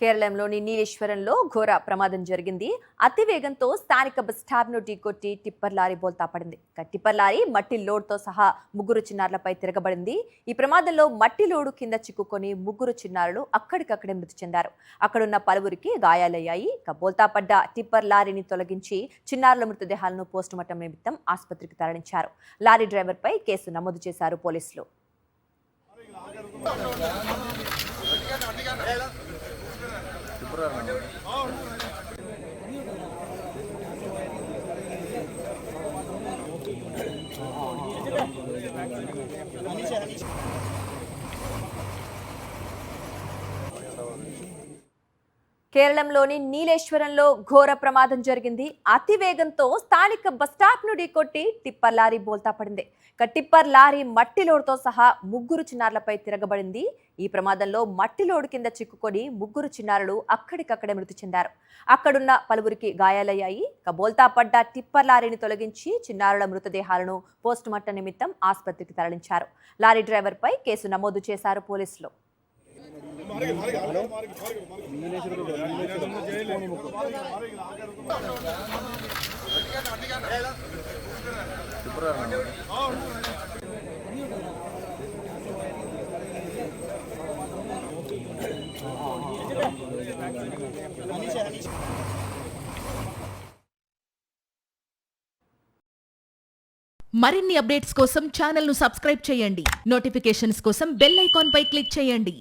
కేరళంలోని నీలేశ్వరంలో ఘోర ప్రమాదం జరిగింది. అతివేగంతో స్థానిక బస్టాప్ను ఢీకొట్టి టిప్పర్ లారీ బోల్తా పడింది. టిప్పర్ లారీ మట్టి లోడ్తో సహా ముగ్గురు చిన్నారులపై తిరగబడింది. ఈ ప్రమాదంలో మట్టి లోడు కింద చిక్కుకొని ముగ్గురు చిన్నారులు అక్కడికక్కడే మృతి చెందారు. అక్కడున్న పలువురికి గాయాలయ్యాయి. బోల్తా పడ్డ టిప్పర్ లారీని తొలగించి చిన్నారుల మృతదేహాలను పోస్టుమార్టం నిమిత్తం ఆసుపత్రికి తరలించారు. లారీ డ్రైవర్పై కేసు నమోదు చేశారు పోలీసులు. కేరళంలోని నీలేశ్వరంలో ఘోర ప్రమాదం జరిగింది. అతివేగంతో స్థానిక బస్టాప్ను ఢీకొట్టి టిప్పర్ లారీ బోల్తా పడింది. టిప్పర్ లారీ మట్టి లోడుతో సహా ముగ్గురు చిన్నారులపై తిరగబడింది. ఈ ప్రమాదంలో మట్టి లోడు కింద చిక్కుకొని ముగ్గురు చిన్నారులు అక్కడికక్కడే మృతి చెందారు. అక్కడున్న పలువురికి గాయాలయ్యాయి. బోల్తా పడ్డ టిప్పర్ లారీని తొలగించి చిన్నారుల మృతదేహాలను పోస్టుమార్టం నిమిత్తం ఆసుపత్రికి తరలించారు. లారీ డ్రైవర్పై కేసు నమోదు చేశారు పోలీసులు. మరిన్ని అప్డేట్స్ కోసం ఛానల్ ను సబ్స్క్రైబ్ చేయండి. నోటిఫికేషన్స్ కోసం బెల్ ఐకాన్ పై క్లిక్ చేయండి.